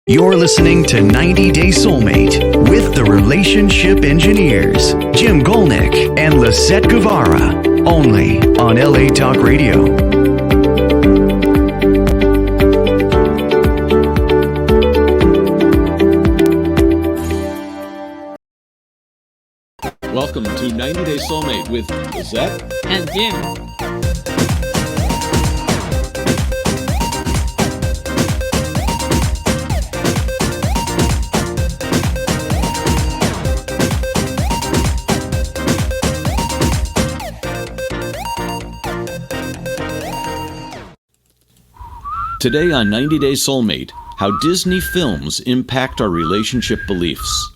You're listening to 90 Day Soulmate with the relationship engineers, Jim Golnick and Lisett Guevara, only on LA Talk Radio. Welcome to 90 Day Soulmate with Lisett and Jim. Today on 90 Day Soulmate, how Disney films impact our relationship beliefs.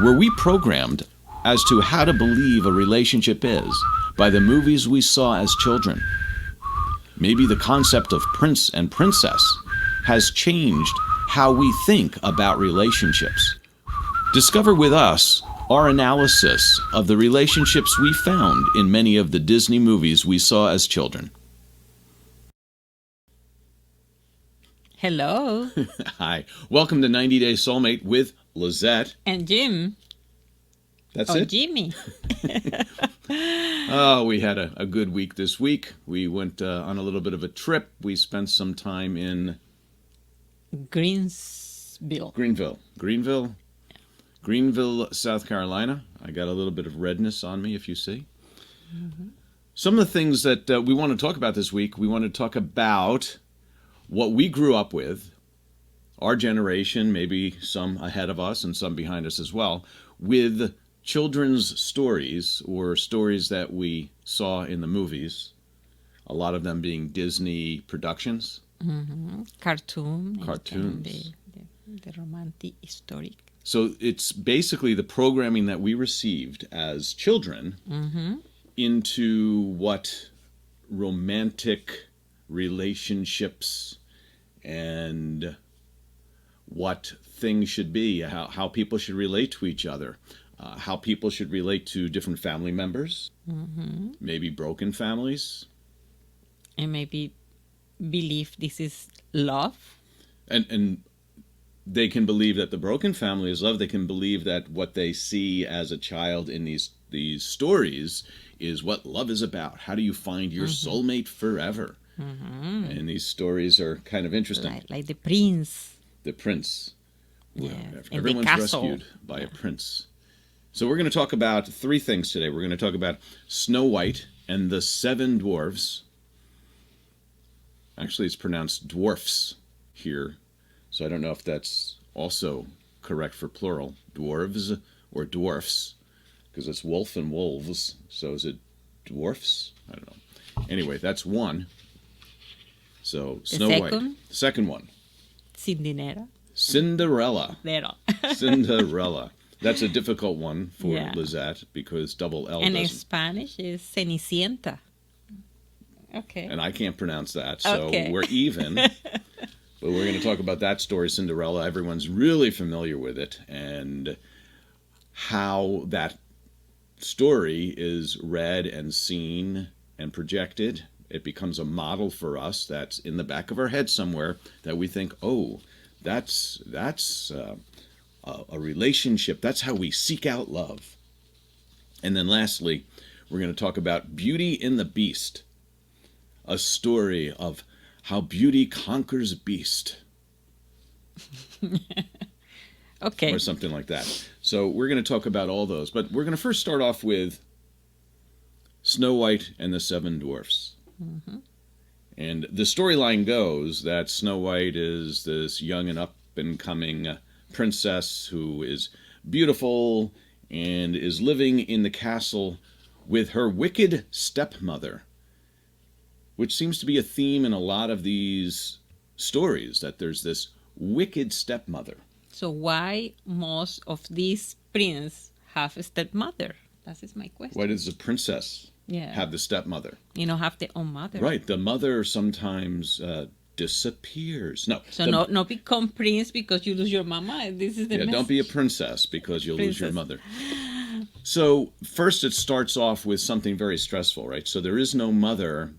Were we programmed as to how to believe a relationship is by the movies we saw as children? Maybe the concept of prince and princess has changed how we think about relationships. Discover with us our analysis of the relationships we found in many of the Disney movies we saw as children. Hello. Hi. Welcome to 90 Day Soulmate with Lisett. And Jim. That's it? Jimmy. Oh, we had a good week this week. We went on a little bit of a trip. We spent some time in Greenville, South Carolina. I got a little bit of redness on me, if you see. Mm-hmm. Some of the things that we want to talk about this week, we want to talk about what we grew up with, our generation, maybe some ahead of us and some behind us as well, with children's stories or stories that we saw in the movies, a lot of them being Disney productions. Mm-hmm. Cartoons. The romantic historic. So it's basically the programming that we received as children into what romantic relationships and what things should be, how people should relate to each other, how people should relate to different family members, maybe broken families. And maybe believe this is love. And they can believe that the broken family is love. They can believe that what they see as a child in these stories is what love is about. How do you find your soulmate forever? And these stories are kind of interesting. Like the prince. The prince. Yeah. Everyone's rescued by a prince. So we're going to talk about three things today. We're going to talk about Snow White and the Seven Dwarfs. Actually, it's pronounced dwarfs here. So I don't know if that's also correct for plural. Dwarves or dwarfs. Because it's wolf and wolves. So is it dwarfs? I don't know. Anyway, that's one. So Snow White. The second one. Cinderella. Cinderella. That's a difficult one for Lisett because double L and doesn't. In Spanish is Cenicienta. Okay. And I can't pronounce that, so we're even. But we're going to talk about that story, Cinderella. Everyone's really familiar with it and how that story is read and seen and projected. It becomes a model for us that's in the back of our head somewhere that we think, oh, that's a relationship. That's how we seek out love. And then lastly, we're going to talk about Beauty and the Beast, a story of how beauty conquers beast. Okay. Or something like that. So we're going to talk about all those. But we're going to first start off with Snow White and the Seven Dwarfs. And the storyline goes that Snow White is this young and up-and-coming princess who is beautiful and is living in the castle with her wicked stepmother, which seems to be a theme in a lot of these stories, that there's this wicked stepmother. So why most of these princes have a stepmother? That is my question. Why does a princess have the stepmother? Have their own mother. Right. The mother sometimes disappears. No. So not become prince because you lose your mama. This is the message. Don't be a princess because you'll lose your mother. So first it starts off with something very stressful, right? So there is no mother.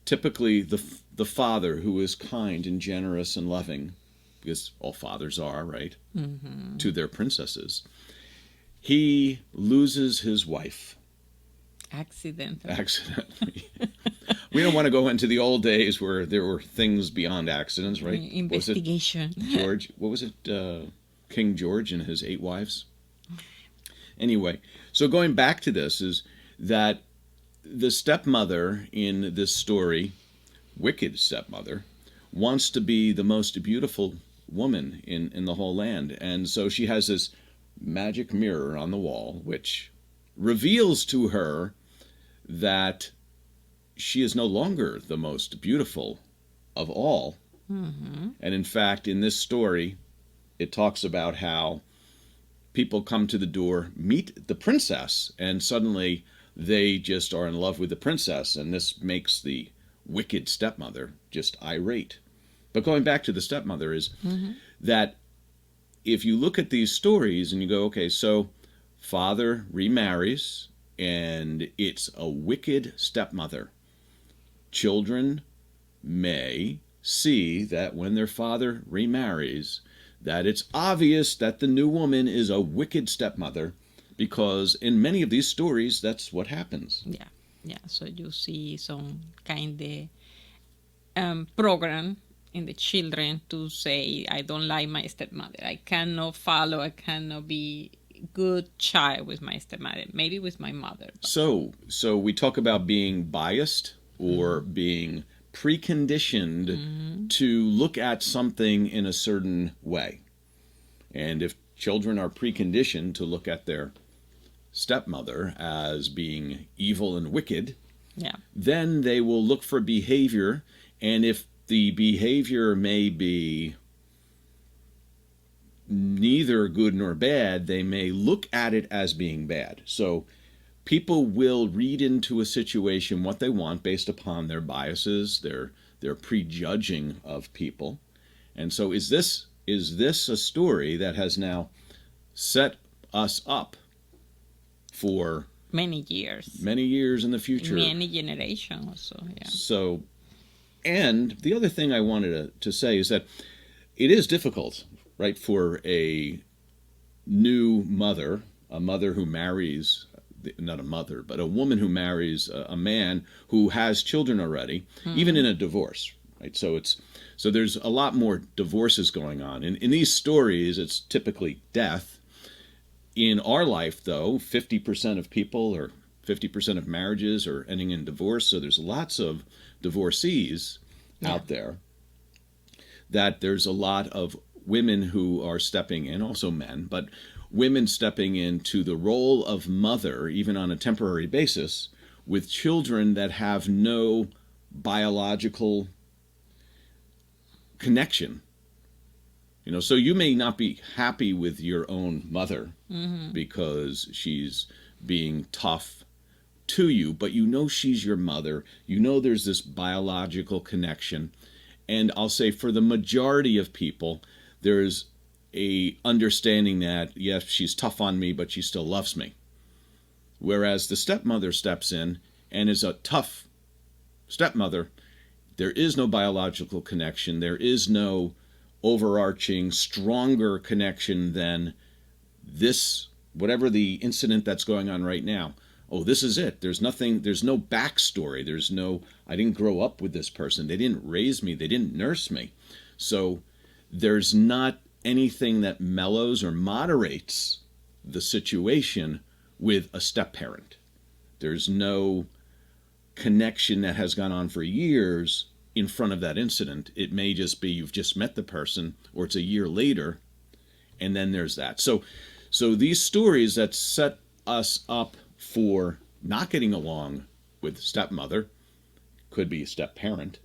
Typically the father, who is kind and generous and loving, because all fathers are, right, to their princesses. He loses his wife. Accidentally. We don't want to go into the old days where there were things beyond accidents, right? Investigation. What was it? King George and his 8 wives? Anyway, so going back to this is that the stepmother in this story, wicked stepmother, wants to be the most beautiful woman in the whole land. And so she has this magic mirror on the wall, which reveals to her that she is no longer the most beautiful of all. And in fact, in this story, it talks about how people come to the door, meet the princess, and suddenly they just are in love with the princess, and this makes the wicked stepmother just irate. But going back to the stepmother is that if you look at these stories and you go, okay, so father remarries, and it's a wicked stepmother. Children may see that when their father remarries, that it's obvious that the new woman is a wicked stepmother, because in many of these stories, that's what happens. Yeah. So you see some kind of program in the children to say, I don't like my stepmother. I cannot follow. I cannot be good child with my stepmother. Maybe with my mother. So we talk about being biased or being preconditioned to look at something in a certain way. And if children are preconditioned to look at their stepmother as being evil and wicked, then they will look for behavior. And if the behavior may be neither good nor bad, they may look at it as being bad. So people will read into a situation what they want based upon their biases, their prejudging of people. And so is this a story that has now set us up for many years in the future, many generations also? So, and the other thing I wanted to say is that it is difficult, right, for a new mother, a mother who marries, not a mother, but a woman who marries a man who has children already, even in a divorce, right? So there's a lot more divorces going on. In these stories, it's typically death. In our life, though, 50% of people or 50% of marriages are ending in divorce. So there's lots of divorcees out there. That there's a lot of women who are stepping in, also men, but women stepping into the role of mother, even on a temporary basis, with children that have no biological connection. So you may not be happy with your own mother because she's being tough to you, but she's your mother. There's this biological connection. And I'll say for the majority of people, there's a understanding that, yes, she's tough on me, but she still loves me. Whereas the stepmother steps in and is a tough stepmother. There is no biological connection. There is no overarching, stronger connection than this, whatever the incident that's going on right now. Oh, this is it. There's no backstory. I didn't grow up with this person. They didn't raise me. They didn't nurse me. So there's not anything that mellows or moderates the situation with a step-parent. There's no connection that has gone on for years in front of that incident. It may just be you've just met the person, or it's a year later, and then there's that. So these stories that set us up for not getting along with stepmother, could be step-parent,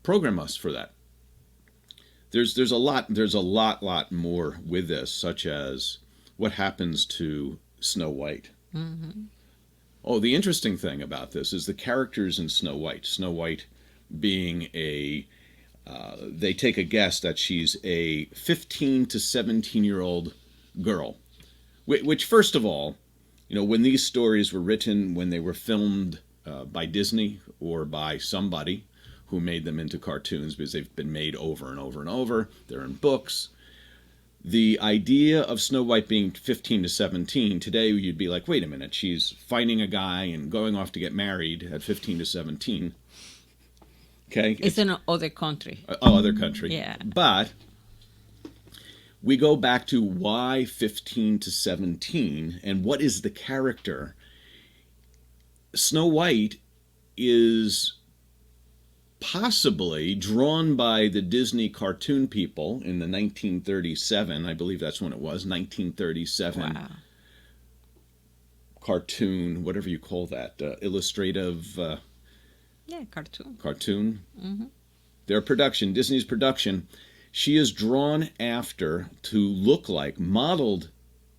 program us for that. There's a lot more with this, such as what happens to Snow White. Oh, the interesting thing about this is the characters in Snow White. Snow White being they take a guess that she's a 15 to 17-year-old girl. Which, first of all, when these stories were written, when they were filmed by Disney or by somebody who made them into cartoons because they've been made over and over and over. They're in books. The idea of Snow White being 15 to 17, today you'd be like, wait a minute, she's finding a guy and going off to get married at 15 to 17. Okay? It's in another country. Other country. Yeah. But we go back to why 15 to 17 and what is the character. Snow White is possibly drawn by the Disney cartoon people in the 1937, I believe that's when it was, 1937 Wow. cartoon, whatever you call that, illustrative Yeah, cartoon. cartoon. Mm-hmm. Their production, Disney's production, she is drawn after, to look like, modeled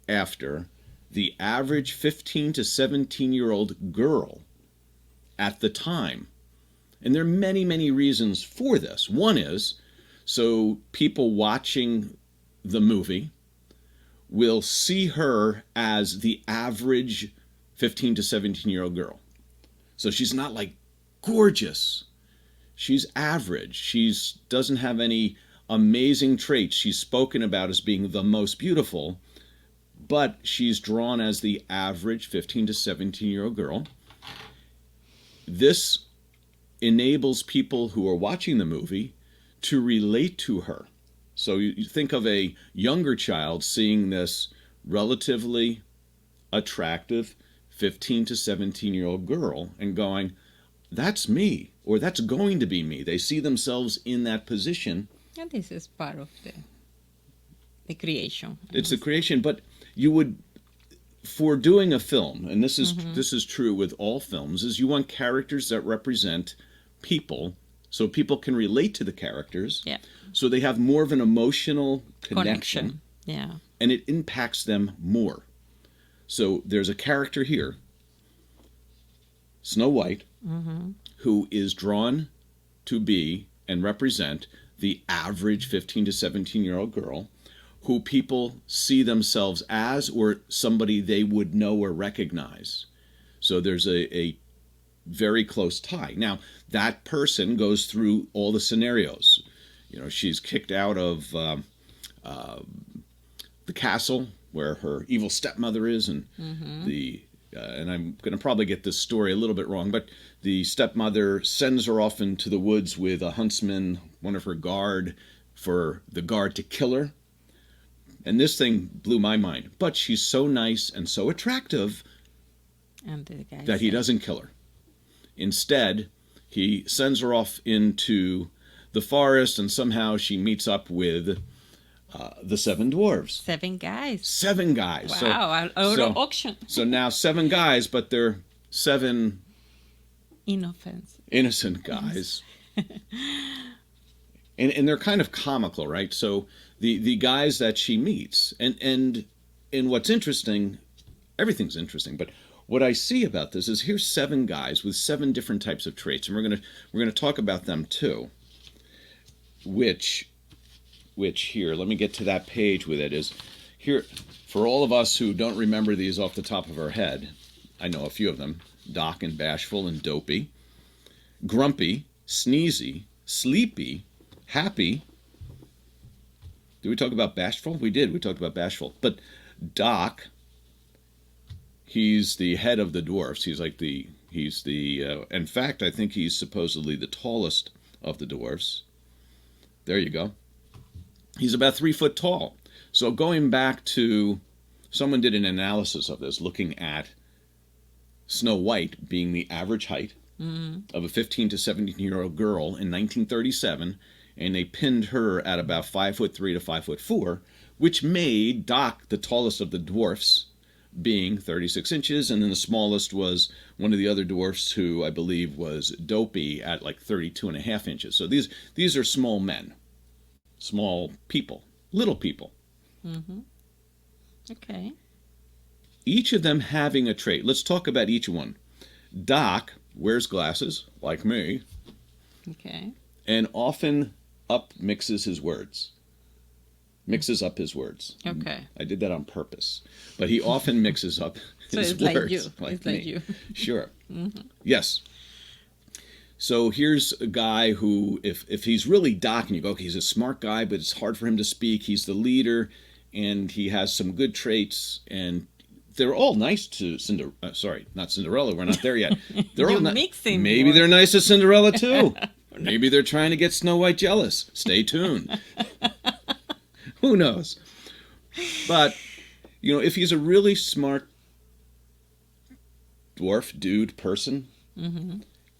after the average 15 to 17-year-old girl at the time. And there are many, many reasons for this. One is, so people watching the movie will see her as the average 15 to 17-year-old girl. So she's not like gorgeous. She's average. She doesn't have any amazing traits. She's spoken about as being the most beautiful, but she's drawn as the average 15 to 17-year-old girl. This enables people who are watching the movie to relate to her. So you think of a younger child seeing this relatively attractive 15 to 17-year-old girl and going, that's me, or that's going to be me. They see themselves in that position. And this is part of the creation. It's the creation, but you would, for doing a film, and this is true with all films, is you want characters that represent people, so people can relate to the characters. Yeah. So they have more of an emotional connection. Yeah. And it impacts them more. So there's a character here, Snow White, who is drawn to be and represent the average 15 to 17-year-old girl who people see themselves as, or somebody they would know or recognize. So there's a very close tie. Now, that person goes through all the scenarios. You know, she's kicked out of the castle where her evil stepmother is, and and I'm going to probably get this story a little bit wrong, but the stepmother sends her off into the woods with a huntsman, one of her guard, for the guard to kill her. And this thing blew my mind. But she's so nice and so attractive And the guy that he doesn't kill her. Instead, he sends her off into the forest, and somehow she meets up with the 7 dwarves. 7 guys. 7 guys. Wow, an auction. So now 7 guys, but they're 7 innocent guys. and they're kind of comical, right? So the guys that she meets, and what's interesting, everything's interesting, but what I see about this is here's 7 guys with 7 different types of traits, and we're gonna talk about them too. Which here, let me get to that page with it, is here, for all of us who don't remember these off the top of our head, I know a few of them: Doc and Bashful and Dopey, Grumpy, Sneezy, Sleepy, Happy. Did we talk about Bashful? We did. We talked about Bashful. But Doc, he's the head of the dwarfs. He's the in fact, I think he's supposedly the tallest of the dwarfs. There you go. He's about 3 foot tall. So going back to, someone did an analysis of this, looking at Snow White being the average height of a 15 to 17-year-old girl in 1937, and they pinned her at about 5'3" to 5'4", which made Doc the tallest of the dwarfs, being 36 inches, and then the smallest was one of the other dwarfs, who I believe was Dopey, at like 32.5 inches. So these are small men, small people, little people. Okay. Each of them having a trait. Let's talk about each one. Doc wears glasses, like me, Okay. and often mixes up his words. Okay. I did that on purpose. But he often mixes up So his it's words. like you. Like It's me. like you. Sure. Yes. So here's a guy who, if he's really Doc, and you go, okay, he's a smart guy, but it's hard for him to speak. He's the leader, and he has some good traits, and they're all nice to Cinderella. Sorry, not Cinderella. We're not there yet. They're all mixing maybe more. they're nice to Cinderella too. Maybe they're trying to get Snow White jealous. Stay tuned. Who knows? But if he's a really smart dwarf dude person,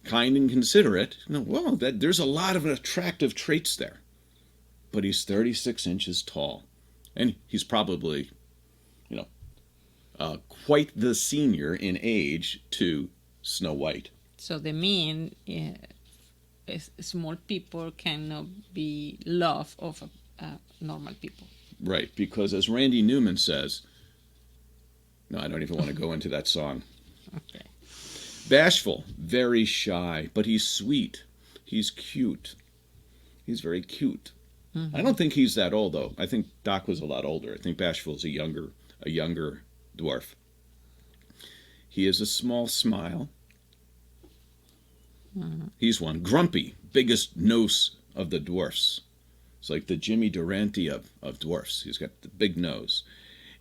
kind and considerate, well, there's a lot of attractive traits there. But he's 36 inches tall, and he's probably, quite the senior in age to Snow White. So the mean small people cannot be love of normal people. Right, because as Randy Newman says, no, I don't even want to go into that song. Okay. Bashful, very shy, but he's sweet. He's cute. He's very cute. I don't think he's that old, though. I think Doc was a lot older. I think Bashful's a younger dwarf. He has a small smile. He's one. Grumpy, biggest nose of the dwarfs. It's like the Jimmy Durante of dwarfs. He's got the big nose.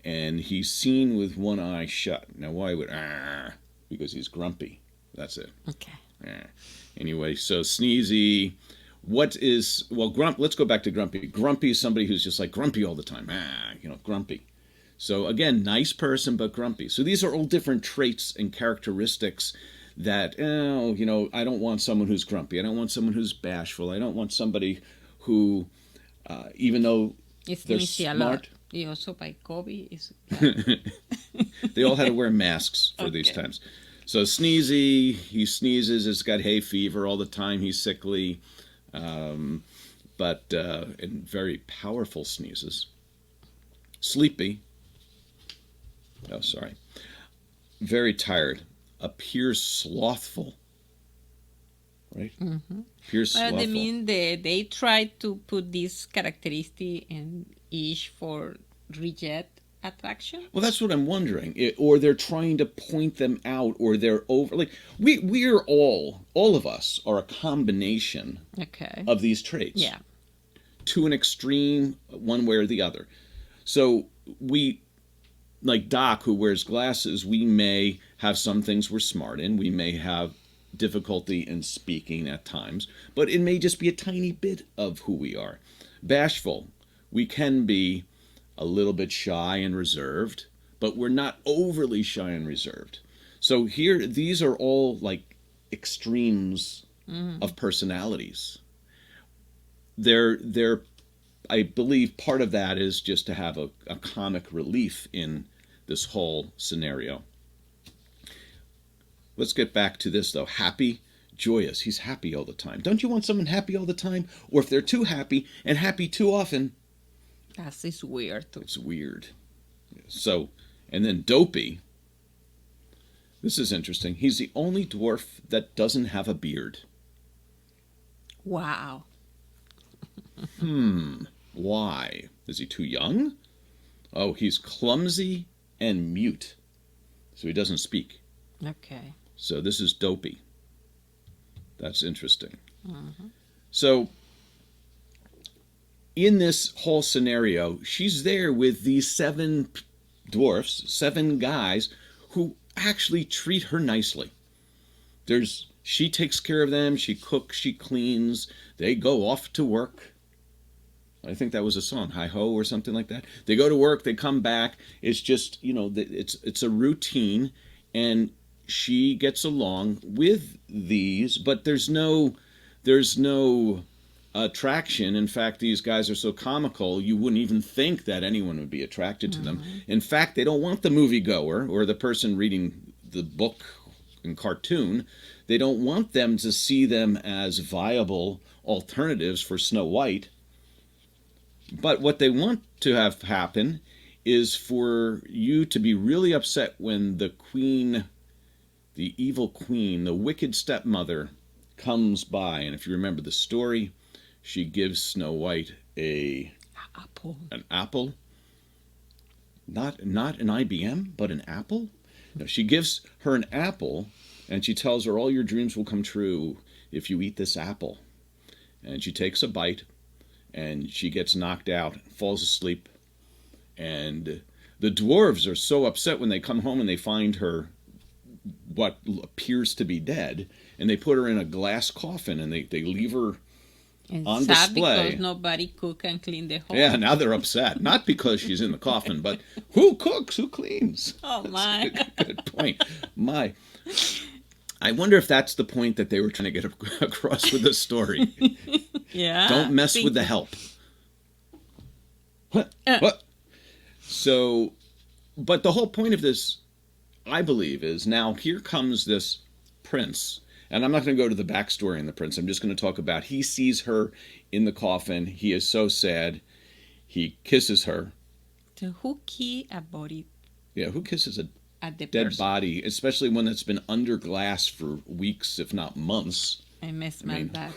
And he's seen with one eye shut. Now, why would... because he's grumpy. That's it. Okay. Anyway, so sneezy. Let's go back to grumpy. Grumpy is somebody who's just like grumpy all the time. Grumpy. So again, nice person, but grumpy. So these are all different traits and characteristics that, I don't want someone who's grumpy. I don't want someone who's bashful. I don't want somebody who, even though they're smart. Also by Kobe is. They all had to wear masks for these times. So sneezy, he sneezes, has got hay fever all the time, he's sickly, but and very powerful sneezes. Sleepy. Oh, sorry. Very tired. Appears slothful. Right? Appears slothful. I mean, they try to put this characteristic in each for reject attraction. Well, that's what I'm wondering. Or they're trying to point them out, or they're over. Like we're all of us are a combination of these traits. Yeah. To an extreme, one way or the other. So we, like Doc, who wears glasses, we may have some things we're smart in. We may have difficulty in speaking at times, but it may just be a tiny bit of who we are. Bashful, we can be a little bit shy and reserved, but we're not overly shy and reserved. So here, these are all like extremes of personalities. They're I believe part of that is just to have a comic relief in this whole scenario. Let's get back to this, though. Happy, joyous. He's happy all the time. Don't you want someone happy all the time? Or if they're too happy and happy too often... That's weird, too. It's weird. So, and then dopey. This is interesting. He's the only dwarf that doesn't have a beard. Wow. Why? Is he too young? Oh, he's clumsy and mute. So he doesn't speak. Okay. So this is dopey. That's interesting. So in this whole scenario, she's there with these 7 dwarfs, 7 guys who actually treat her nicely. She takes care of them, she cooks, she cleans, they go off to work. I think that was a song, Hi Ho or something like that. They go to work, they come back. It's just, it's a routine, and she gets along with these, but there's no attraction. In fact, these guys are so comical, you wouldn't even think that anyone would be attracted to them. In fact, they don't want the moviegoer or the person reading the book and cartoon. They don't want them to see them as viable alternatives for Snow White. But what they want to have happen is for you to be really upset when the queen, the evil queen, the wicked stepmother, comes by. And if you remember the story, she gives Snow White an apple. Not an IBM, but an apple? No, she gives her an apple, and she tells her all your dreams will come true if you eat this apple. And she takes a bite, and she gets knocked out, falls asleep. And the dwarves are so upset when they come home and they find her what appears to be dead, and they put her in a glass coffin, and they leave her on display. Because nobody cook and clean the home. Yeah, now they're upset. Not because she's in the coffin, but who cooks? Who cleans? Oh, my. Good point. My. I wonder if that's the point that they were trying to get across with the story. Yeah. Don't mess with the help. What? What? So, but the whole point of this, I believe, is now here comes this prince. And I'm not going to go to the backstory on the prince. I'm just going to talk about he sees her in the coffin. He is so sad. He kisses her. So who kiss a body? Yeah, who kisses a dead person? body, especially one that's been under glass for weeks, if not months? I miss my dad.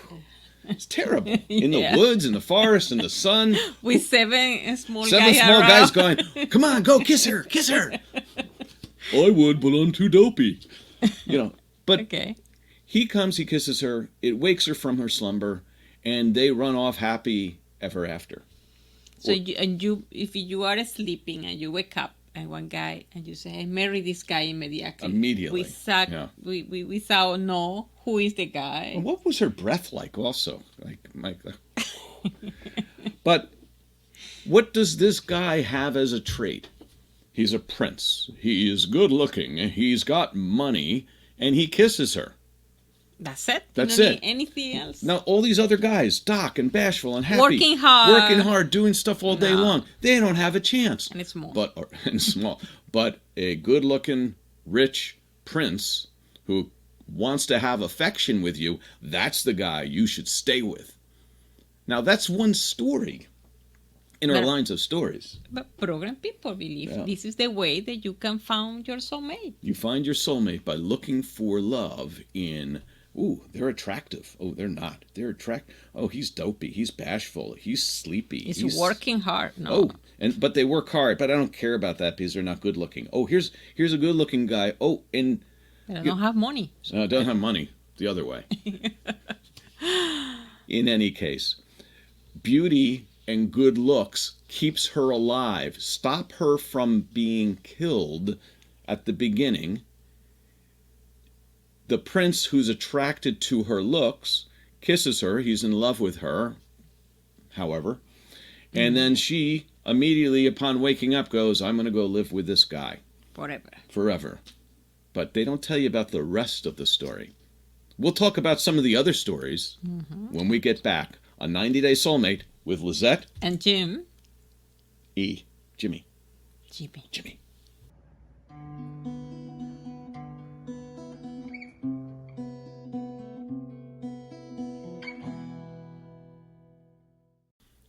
It's terrible. In the woods, in the forest, in the sun. With seven small guys going, come on, go kiss her, kiss her. I would, but I'm too dopey. But okay. He comes, he kisses her, it wakes her from her slumber, and they run off happy ever after. So if you are sleeping and you wake up and one guy and you say, I marry this guy immediately. Immediately. We saw know who is the guy. And what was her breath like also? But what does this guy have as a trait? He's a prince. He is good looking. He's got money, and he kisses her. That's it? That's you it. Don't need anything else? Now, all these other guys, Doc and Bashful and Happy. Working hard, doing stuff all day long. They don't have a chance. And it's small. But a good-looking, rich prince who wants to have affection with you, that's the guy you should stay with. Now, that's one story in our lines of stories. But program people believe this is the way that you can find your soulmate. You find your soulmate by looking for love in... Ooh, they're attractive. Oh, they're not. They're attractive. Oh, he's dopey. He's bashful. He's sleepy. He's working hard. No. But they work hard. But I don't care about that because they're not good looking. Oh, here's a good looking guy. Oh, and they don't have money. Don't have money. The other way. In any case, beauty and good looks keeps her alive. Stop her from being killed at the beginning. The prince who's attracted to her looks kisses her. He's in love with her, however. And then she immediately upon waking up goes, I'm going to go live with this guy. Forever. But they don't tell you about the rest of the story. We'll talk about some of the other stories when we get back on 90 Day Soulmate with Lisett and Jim. Jimmy.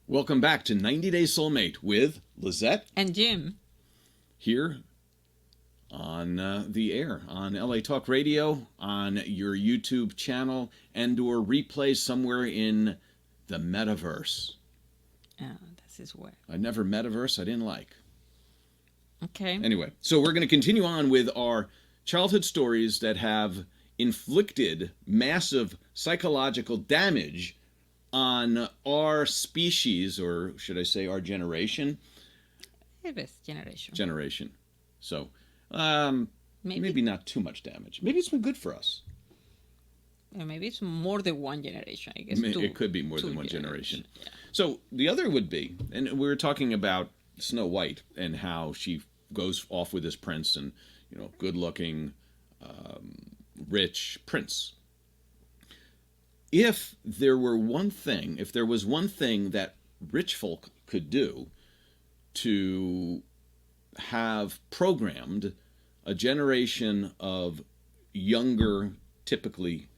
Welcome back to 90 Day Soulmate with Lisett and Jim. Here on the air, on LA Talk Radio, on your YouTube channel, and or replay somewhere in the metaverse. This is where. I never metaverse, I didn't like. Okay. Anyway, so we're going to continue on with our childhood stories that have inflicted massive psychological damage on our species, or should I say our generation? It is generation. Generation. So, maybe not too much damage. Maybe it's been good for us. Yeah, maybe it's more than one generation, I guess. It could be more than one generation. Yeah. So the other would be, and we were talking about Snow White and how she goes off with this prince and, good-looking, rich prince. If there was one thing that rich folk could do to have programmed a generation of younger, typically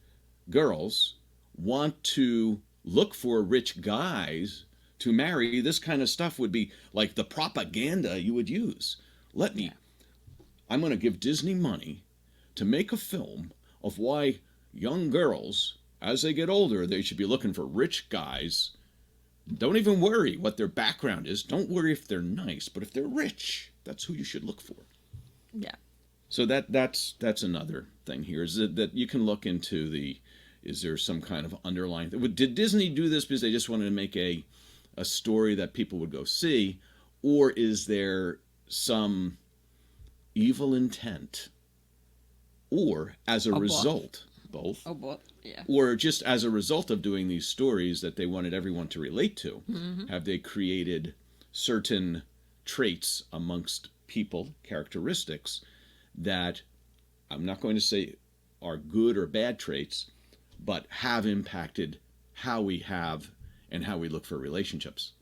girls, want to look for rich guys to marry, this kind of stuff would be like the propaganda you would use. I'm going to give Disney money to make a film of why young girls, as they get older, they should be looking for rich guys. Don't even worry what their background is. Don't worry if they're nice, but if they're rich, that's who you should look for. Yeah. So that's another thing here, is that you can look into Is there some kind of underlying did Disney do this because they just wanted to make a story that people would go see, or is there some evil intent, or as a result both or just as a result of doing these stories that they wanted everyone to relate to? Have they created certain traits amongst people, characteristics that I'm not going to say are good or bad traits, but have impacted how we have and how we look for relationships?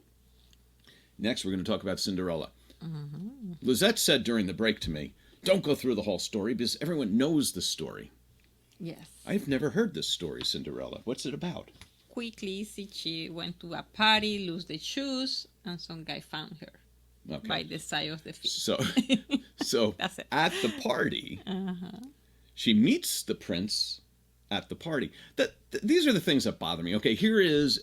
Next, we're going to talk about Cinderella. Lisett said during the break to me, don't go through the whole story because everyone knows the story. Yes. I've never heard this story, Cinderella. What's it about? Quickly, she went to a party, lose the shoes, and some guy found her by the side of the feet. So at the party, she meets the prince at the party. These are the things that bother me. Okay, here is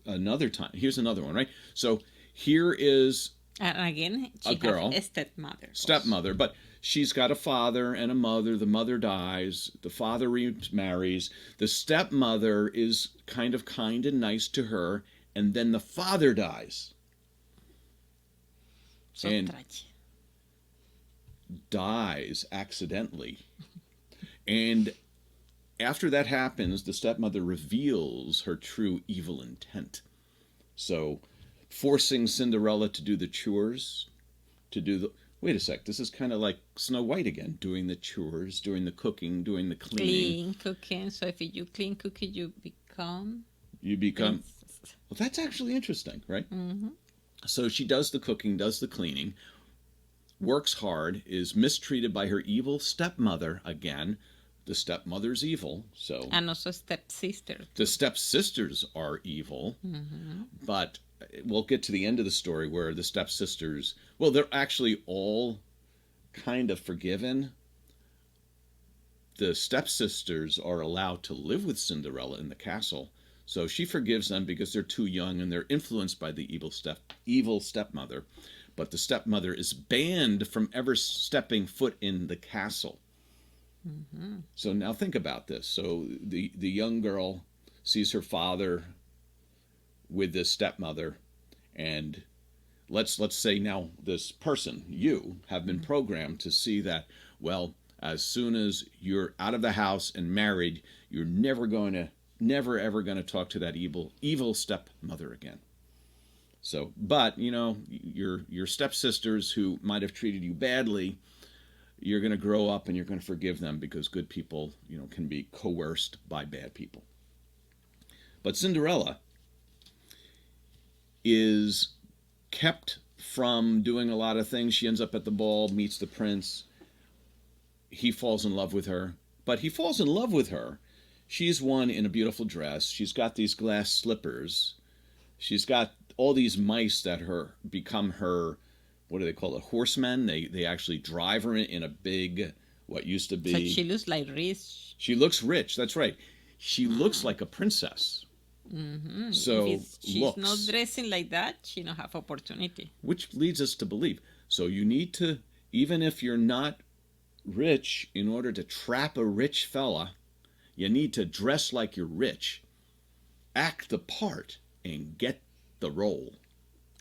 another time. Here's another one, right? So here is and again, she a girl, a stepmother. Stepmother, but she's got a father and a mother. The mother dies. The father remarries. The stepmother is kind and nice to her, and then the father dies. And dies accidentally. And after that happens, the stepmother reveals her true evil intent. So, forcing Cinderella to do the chores, wait a sec, this is kind of like Snow White again, doing the chores, doing the cooking, doing the cleaning. Cooking. So if you clean cooking, you become... Well, that's actually interesting, right? So she does the cooking, does the cleaning, works hard, is mistreated by her evil stepmother again. The stepmother's evil, so... And also stepsister. The stepsisters are evil, but we'll get to the end of the story where the stepsisters... Well, they're actually all kind of forgiven. The stepsisters are allowed to live with Cinderella in the castle, so she forgives them because they're too young and they're influenced by the evil stepmother. But the stepmother is banned from ever stepping foot in the castle. So now think about this. So the young girl sees her father with this stepmother, and let's say now this person, you, have been programmed to see that, well, as soon as you're out of the house and married, you're never ever going to talk to that evil stepmother again. So, but your stepsisters who might have treated you badly, you're going to grow up and you're going to forgive them because good people, can be coerced by bad people. But Cinderella is kept from doing a lot of things. She ends up at the ball, meets the prince. He falls in love with her. But he falls in love with her. She's one in a beautiful dress. She's got these glass slippers. She's got all these mice that become her... What do they call it? Horsemen. They actually drive her in a big, what used to be... But she looks like rich. She looks rich. That's right. She looks like a princess. So if she's not dressing like that, she don't have opportunity. Which leads us to believe. So you need to, even if you're not rich, in order to trap a rich fella, you need to dress like you're rich, act the part, and get the role.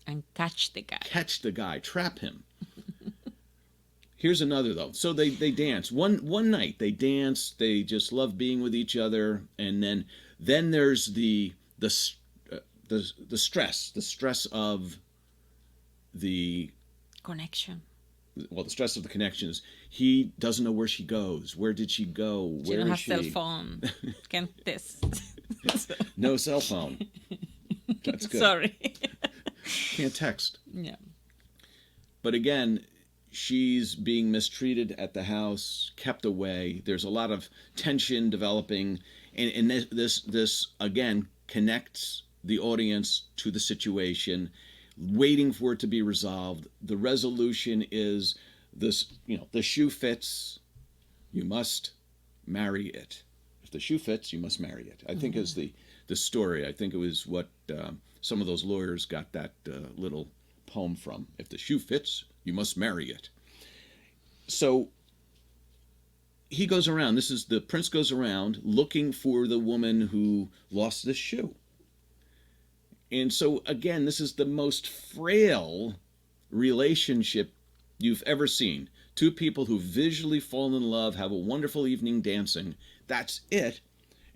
And catch the guy. Catch the guy. Trap him. Here's another, though. So they dance. One night they dance. They just love being with each other. And then there's the stress. The stress of the... Connection. Well, the stress of the connections. He doesn't know where she goes. Where did she go? She don't have cell phone. Can't test. No cell phone. That's good. Sorry. Can't text. Yeah. But again, she's being mistreated at the house, kept away. There's a lot of tension developing, and this again connects the audience to the situation, waiting for it to be resolved. The resolution is this: the shoe fits, you must marry it. If the shoe fits, you must marry it. I think is the story. I think it was what some of those lawyers got that little poem from. If the shoe fits, you must marry it. So he goes around. The prince goes around looking for the woman who lost the shoe. And so, again, this is the most frail relationship you've ever seen. Two people who visually fall in love, have a wonderful evening dancing. That's it.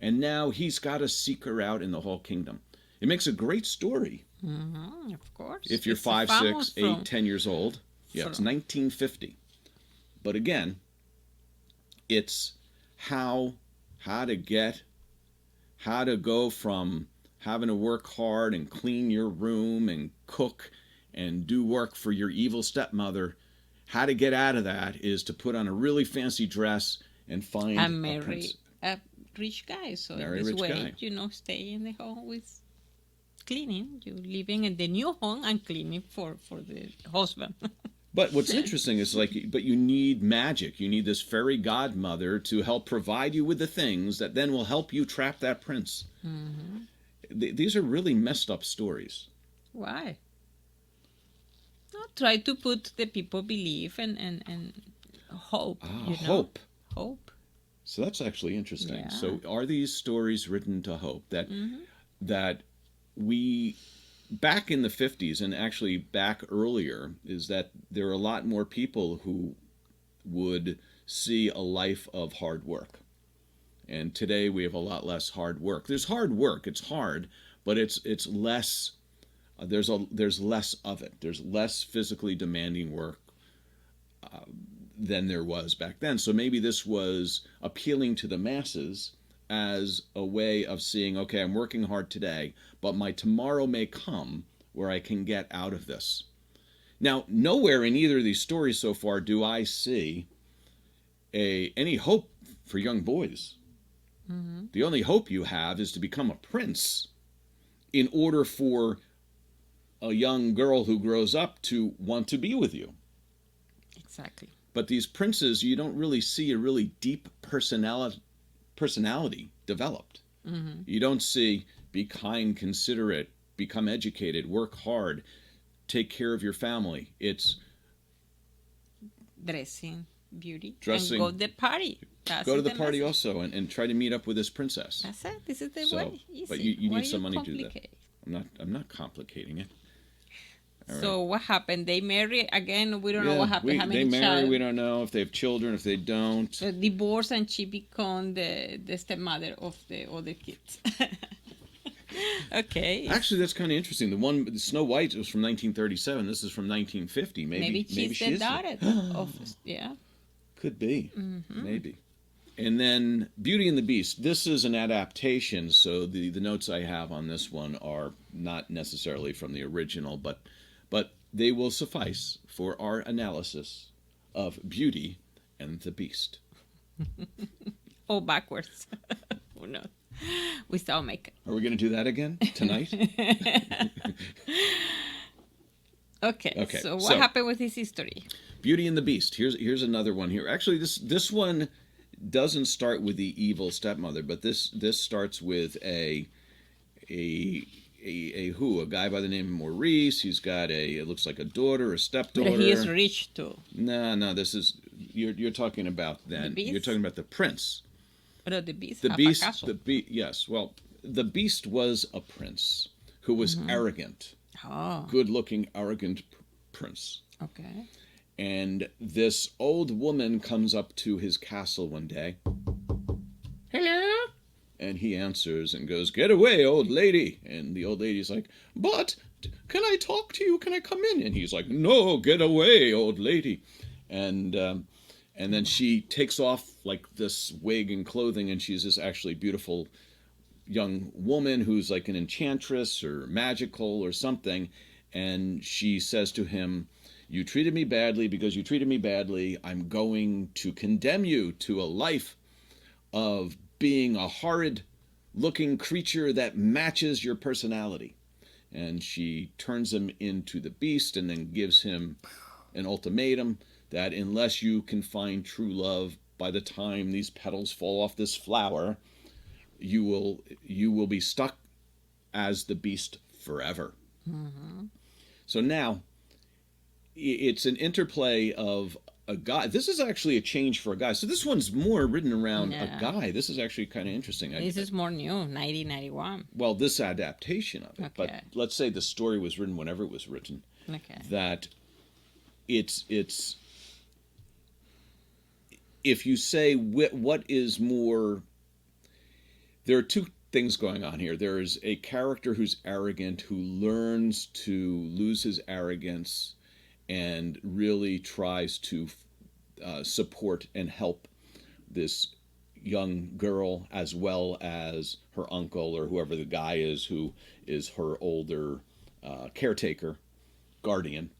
And now he's got to seek her out in the whole kingdom. It makes a great story. Mm-hmm, of course. If you're 5, 6, 8, 10 years old. Yeah, it's 1950. But again, it's how to go from having to work hard and clean your room and cook and do work for your evil stepmother. How to get out of that is to put on a really fancy dress and find a prince. A rich guy. So Marry in a this rich way, guy. Stay in the home with cleaning. You living in the new home and cleaning for the husband. But what's interesting is but you need magic. You need this fairy godmother to help provide you with the things that then will help you trap that prince. Mm-hmm. These are really messed up stories. Why? No, try to put the people believe and hope. Hope. Hope. So that's actually interesting. Yeah. So are these stories written to hope that we back in the 50s and actually back earlier is that there are a lot more people who would see a life of hard work. And today we have a lot less hard work. There's hard work. It's hard, but it's less. There's less of it. There's less physically demanding work than there was back then. So maybe this was appealing to the masses as a way of seeing, okay, I'm working hard today, but my tomorrow may come where I can get out of this. Now, nowhere in either of these stories so far do I see any hope for young boys. Mm-hmm. The only hope you have is to become a prince in order for a young girl who grows up to want to be with you. Exactly. But these princes, you don't really see a really deep personality developed. Mm-hmm. You don't see be kind, considerate, become educated, work hard, take care of your family. It's dressing, beauty, dressing, and go to the party. Go to the party also and try to meet up with this princess. That's it. This is the way. Easy. But you need some money to do that. I'm not complicating it. So what happened? They marry again. We don't know what happened. They marry. We don't know if they have children, if they don't. Divorce, and she become the stepmother of the other kids. Okay. Actually, that's kind of interesting. The Snow White was from 1937. This is from 1950. Maybe she's the daughter of Could be. Mm-hmm. Maybe. And then Beauty and the Beast. This is an adaptation, so the notes I have on this one are not necessarily from the original, but they will suffice for our analysis of Beauty and the Beast. Oh, backwards. Who knows? Without makeup. Are we going to do that again tonight? Okay. So what happened with this history? Beauty and the Beast. Here's another one here. Actually, this one doesn't start with the evil stepmother, but this starts with a guy by the name of Maurice. He's got it looks like a daughter, a stepdaughter. But he is rich too. No, this is you're talking about then. You're talking about the prince. But the Beast. Yes. Well, the Beast was a prince who was arrogant. Oh. Good-looking, arrogant prince. Okay. And this old woman comes up to his castle one day. Hello? And he answers and goes, "Get away, old lady." And the old lady's like, "But can I talk to you? Can I come in?" And he's like, "No, get away, old lady." And then she takes off like this wig and clothing, and she's this actually beautiful young woman who's like an enchantress or magical or something. And she says to him, "You treated me badly. Because you treated me badly, I'm going to condemn you to a life of being a horrid-looking creature that matches your personality." And she turns him into the Beast and then gives him an ultimatum that unless you can find true love by the time these petals fall off this flower, you will be stuck as the Beast forever. Mm-hmm. So now, it's an interplay of a guy. This is actually a change for a guy. So this one's more written around a Yeah. guy. This is actually kind of interesting. This is more new, 1991. Well, this adaptation of it. Okay. But let's say the story was written whenever it was written. Okay. That it's if you say what is more, there are two things going on here. There is a character who's arrogant, who learns to lose his arrogance and really tries to support and help this young girl, as well as her uncle or whoever the guy is who is her older caretaker, guardian,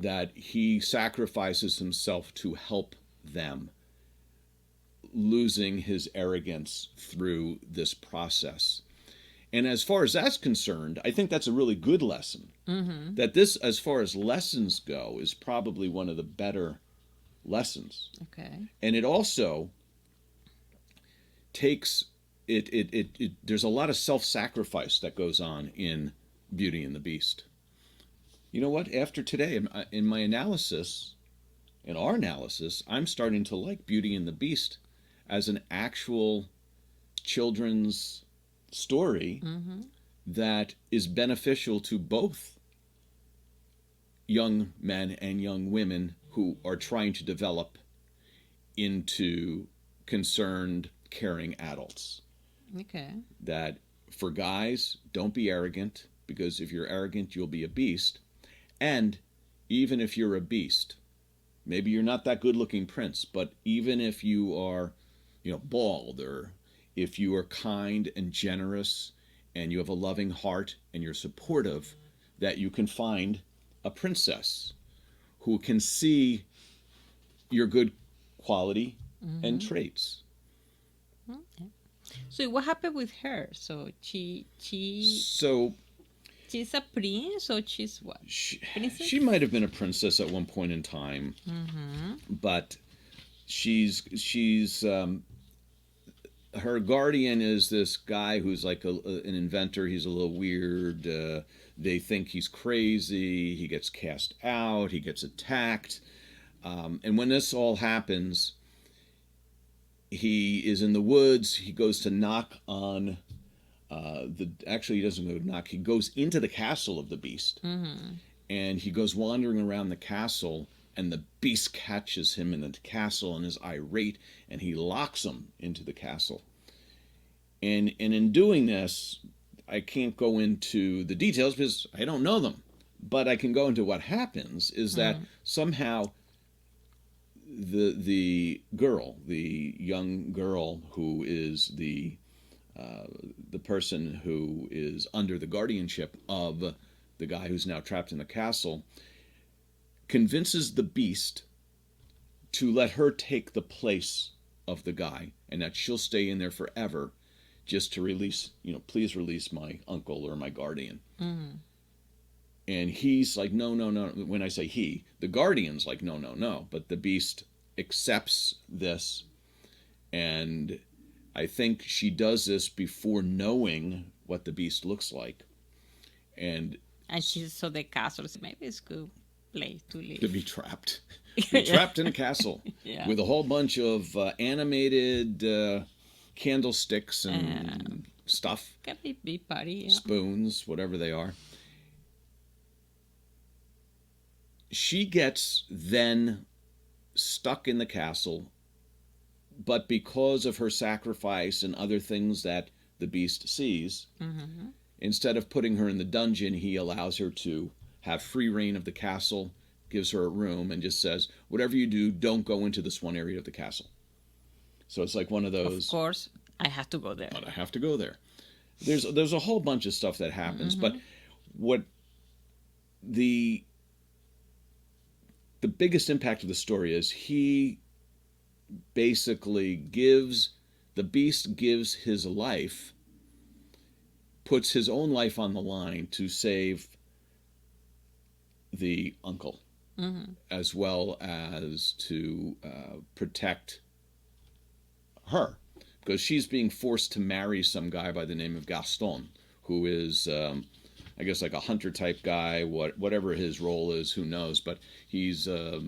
that he sacrifices himself to help them, losing his arrogance through this process. And as far as that's concerned, I think that's a really good lesson. That this, as far as lessons go, is probably one of the better lessons. Okay. And it also takes it there's a lot of self-sacrifice that goes on in Beauty and the Beast. You know what? After today, in my analysis, in our analysis, I'm starting to like Beauty and the Beast as an actual children's story that is beneficial to both young men and young women who are trying to develop into concerned, caring adults. Okay. That for guys, don't be arrogant, because if you're arrogant, you'll be a beast. And even if you're a beast, maybe you're not that good-looking prince, but even if you are, bald, or if you are kind and generous and you have a loving heart and you're supportive, that you can find a princess who can see your good quality and traits. Okay. So what happened with her? So she's a prince, or she's what? Princess? She might have been a princess at one point in time, but she's her guardian is this guy who's like an inventor. He's a little weird. They think he's crazy. He gets cast out. He gets attacked. And when this all happens, he is in the woods. He goes to knock on actually, he doesn't go knock. He goes into the castle of the beast. And he goes wandering around the castle, and the beast catches him in the castle and is irate, and he locks him into the castle. And in doing this, I can't go into the details because I don't know them, but I can go into what happens is that somehow the girl, the young girl who is the person who is under the guardianship of the guy who's now trapped in the castle, convinces the beast to let her take the place of the guy, and that she'll stay in there forever, just to release, please release my uncle or my guardian. And he's like, no. When I say he, the guardian's like, no. But the beast accepts this, and I think she does this before knowing what the beast looks like. And she's so the castle is maybe it's good place to live. To be trapped. Be trapped in a castle with a whole bunch of animated candlesticks and stuff. Can be big party, spoons, whatever they are. She gets then stuck in the castle, but because of her sacrifice and other things that the beast sees, instead of putting her in the dungeon, he allows her to have free reign of the castle, gives her a room, and just says, whatever you do, don't go into this one area of the castle. So it's like one of those... Of course, I have to go there. But I have to go there. There's a whole bunch of stuff that happens, but what the biggest impact of the story is he basically the beast gives his life, puts his own life on the line to save the uncle, as well as to protect her, because she's being forced to marry some guy by the name of Gaston, who is I guess like a hunter type guy, whatever his role is, who knows, but he's a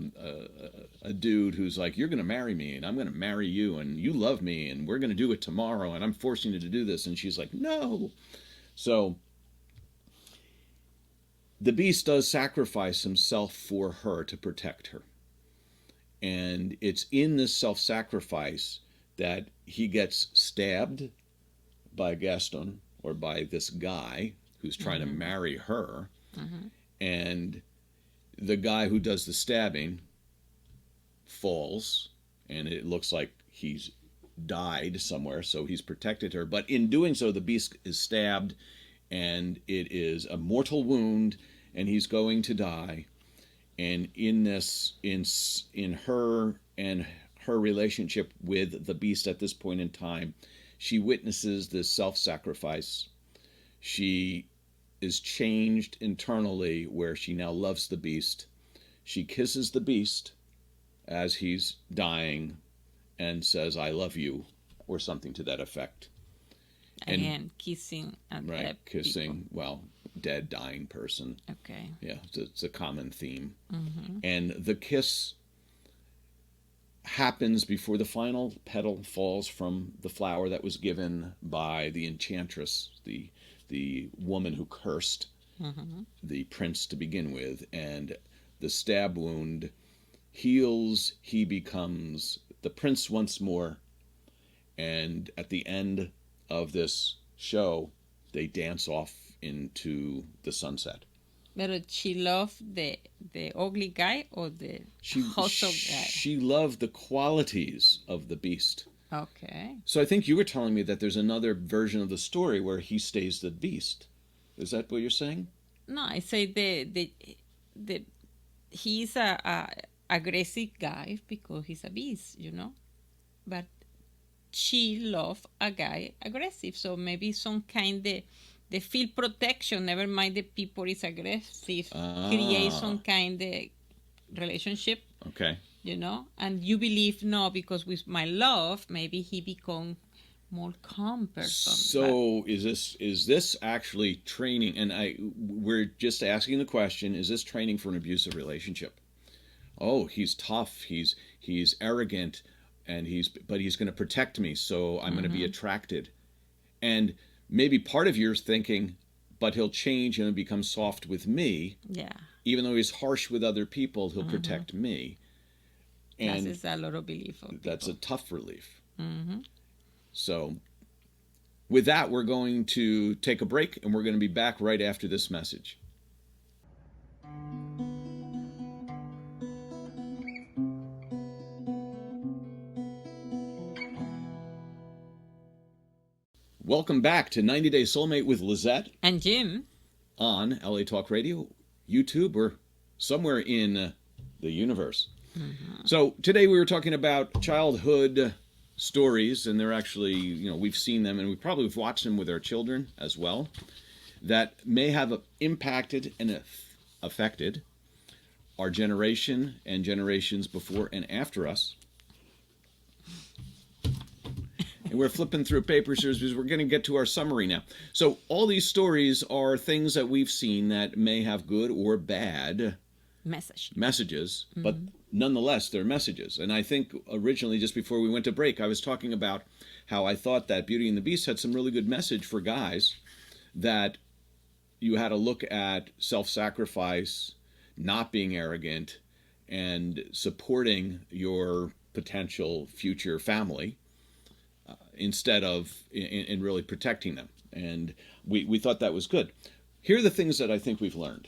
dude who's like, you're going to marry me and I'm going to marry you and you love me and we're going to do it tomorrow and I'm forcing you to do this. And she's like, no. So the beast does sacrifice himself for her to protect her. And it's in this self-sacrifice that he gets stabbed by Gaston, or by this guy who's trying to marry her. And the guy who does the stabbing falls, and it looks like he's died somewhere, so he's protected her. But in doing so, the beast is stabbed, and it is a mortal wound, and he's going to die. And in this, in her and her relationship with the beast at this point in time, she witnesses this self-sacrifice. She is changed internally, where she now loves the beast. She kisses the beast as he's dying and says, I love you, or something to that effect. Again, kissing at right, kissing, people. Well, dead, dying person. Okay. Yeah, it's a common theme. And the kiss happens before the final petal falls from the flower that was given by the enchantress, the woman who cursed the prince to begin with. And the stab wound heals. He becomes the prince once more. And at the end of this show, they dance off into the sunset. But she loved the ugly guy or the hustle guy? She loved the qualities of the beast. Okay. So I think you were telling me that there's another version of the story where he stays the beast. Is that what you're saying? No, I say the he's a aggressive guy because he's a beast, you know. But she loved a guy aggressive, so maybe some kind of they feel protection. Never mind the people is aggressive. Create some kind of relationship. Okay. You know, and you believe no, because with my love, maybe he become more calm person. So is this actually training? And we're just asking the question: is this training for an abusive relationship? Oh, he's tough. He's arrogant, and but he's going to protect me, so I'm going to be attracted. And maybe part of you's thinking, but he'll change and become soft with me. Yeah. Even though he's harsh with other people, he'll protect me. And that is a lot of belief. That's a tough relief. So with that, we're going to take a break, and we're going to be back right after this message. Welcome back to 90 Day Soulmate with Lisett and Jim on LA Talk Radio, YouTube, or somewhere in the universe. So today we were talking about childhood stories, and they're actually, we've seen them, and we probably have watched them with our children as well, that may have impacted and affected our generation and generations before and after us. And we're flipping through papers here because we're going to get to our summary now. So all these stories are things that we've seen that may have good or bad messages, but nonetheless, they're messages. And I think originally, just before we went to break, I was talking about how I thought that Beauty and the Beast had some really good message for guys, that you had to look at self-sacrifice, not being arrogant, and supporting your potential future family, instead of in really protecting them. And we thought that was good. Here are the things that I think we've learned.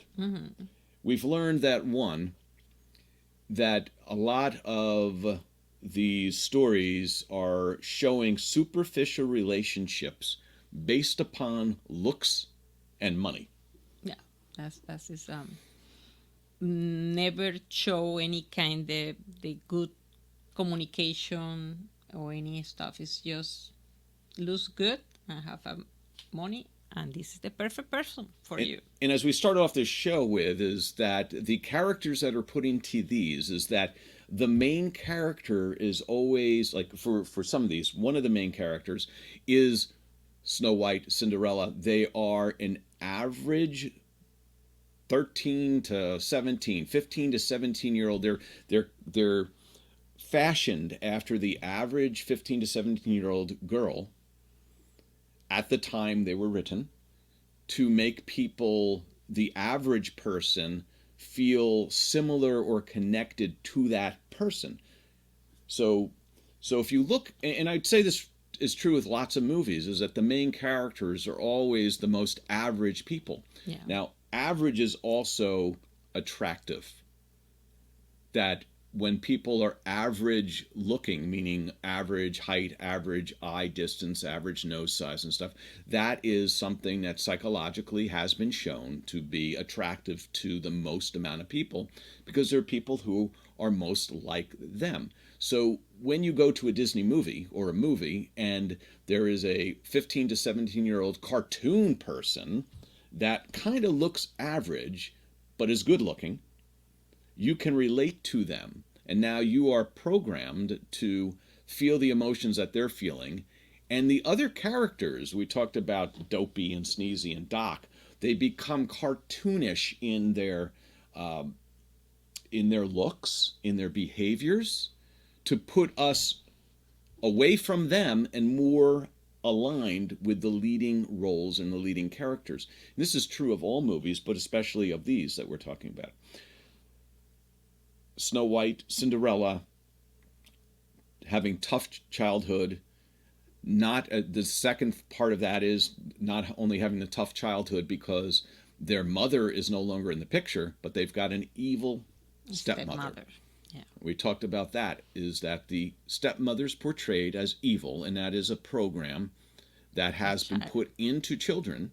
We've learned that, one, that a lot of these stories are showing superficial relationships based upon looks and money. Yeah, that's is never show any kind of the good communication or any stuff. It's just looks good and have money, and this is the perfect person for you. And as we start off this show with, is that the characters that are put into these, is that the main character is always, like for some of these, one of the main characters is Snow White, Cinderella, they are an average 13 to 17, 15 to 17-year-old. They're fashioned after the average 15 to 17-year-old girl at the time they were written, to make people, the average person, feel similar or connected to that person. So if you look, and I'd say this is true with lots of movies, is that the main characters are always the most average people. Yeah. Now, average is also attractive. That when people are average looking, meaning average height, average eye distance, average nose size and stuff, that is something that psychologically has been shown to be attractive to the most amount of people, because there are people who are most like them. So when you go to a Disney movie or a movie and there is a 15 to 17-year-old cartoon person that kind of looks average but is good looking, you can relate to them. And now you are programmed to feel the emotions that they're feeling. And the other characters, we talked about Dopey and Sneezy and Doc, they become cartoonish in their looks, in their behaviors, to put us away from them and more aligned with the leading roles and the leading characters. And this is true of all movies, but especially of these that we're talking about. Snow White, Cinderella, having tough childhood. Not the second part of that is not only having a tough childhood because their mother is no longer in the picture, but they've got an evil stepmother. Yeah. We talked about that, is that the stepmother's portrayed as evil, and that is a program that has been put into children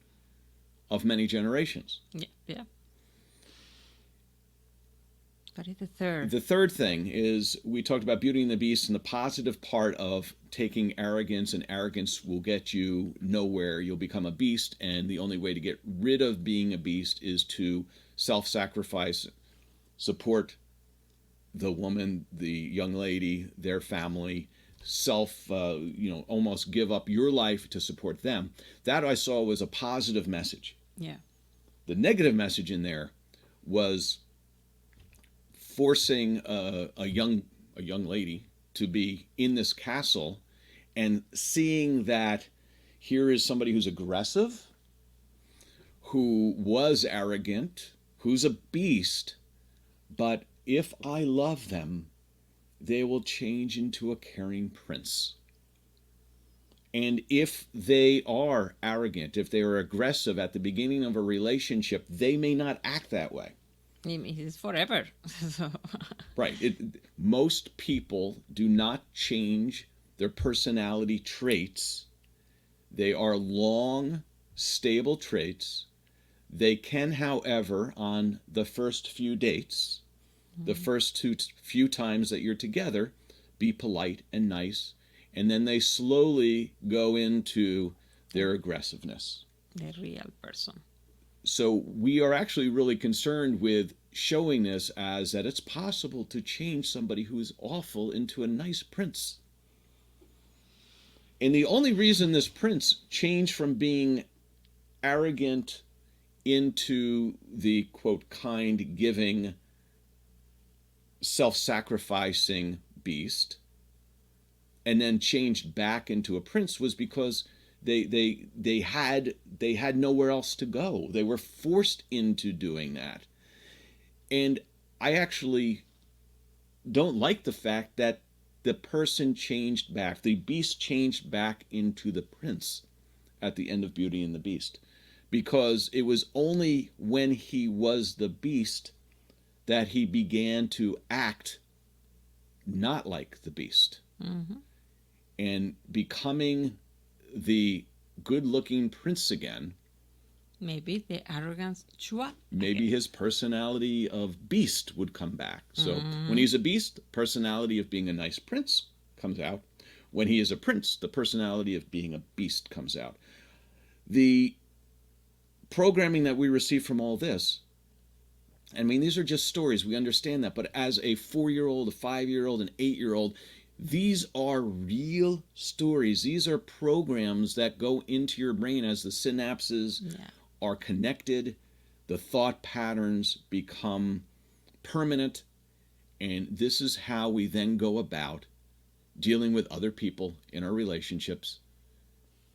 of many generations. Yeah, yeah. What is the third? The third thing is, we talked about Beauty and the Beast and the positive part of taking arrogance, and arrogance will get you nowhere. You'll become a beast, and the only way to get rid of being a beast is to self-sacrifice, support the woman, the young lady, their family, almost give up your life to support them. That I saw was a positive message. Yeah. The negative message in there was forcing a young lady to be in this castle and seeing that here is somebody who's aggressive, who was arrogant, who's a beast, but if I love them, they will change into a caring prince. And if they are arrogant, if they are aggressive at the beginning of a relationship, they may not act that way. It's forever. Right. Most people do not change their personality traits. They are long, stable traits. They can, however, on the first few dates, the first few times that you're together, be polite and nice, and then they slowly go into their aggressiveness. The real person. So we are actually really concerned with showing this as that it's possible to change somebody who is awful into a nice prince. And the only reason this prince changed from being arrogant into the, quote, kind, giving, self-sacrificing beast, and then changed back into a prince, was because they had nowhere else to go. They were forced into doing that. And I actually don't like the fact that the person changed back, the beast changed back into the prince at the end of Beauty and the Beast, because it was only when he was the beast that he began to act not like the beast. Mm-hmm. And becoming the good-looking prince again. Maybe the arrogance, maybe his personality of beast would come back. So when he's a beast, the personality of being a nice prince comes out. When he is a prince, the personality of being a beast comes out. The programming that we receive from all this, I mean, these are just stories. We understand that. But as a 4-year-old, a 5-year-old, an 8-year-old, These are real stories. These are programs that go into your brain as the synapses are connected. The thought patterns become permanent. And this is how we then go about dealing with other people in our relationships.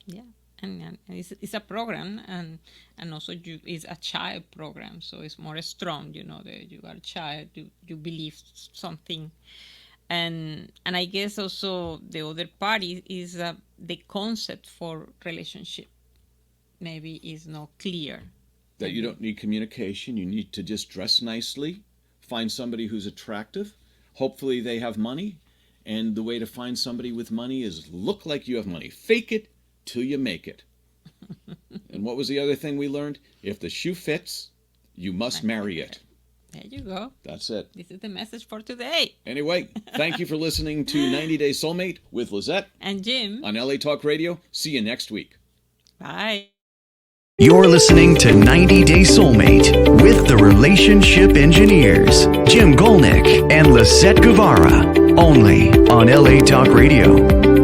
Yeah. And it's a program, and also it's a child program, so it's more strong. That you are a child, you believe something, and I guess also the other part is the concept for relationship maybe is not clear. That you don't need communication. You need to just dress nicely, find somebody who's attractive. Hopefully they have money, and the way to find somebody with money is look like you have money. Fake it till you make it. And what was the other thing we learned? If the shoe fits, you must marry it. There you go. That's it. This is the message for today. Anyway, thank you for listening to 90 Day Soulmate with Lisett and Jim on LA Talk Radio. See you next week. Bye. You're listening to 90 Day Soulmate with the relationship engineers, Jim Golnick and Lisett Guevara, only on LA Talk Radio.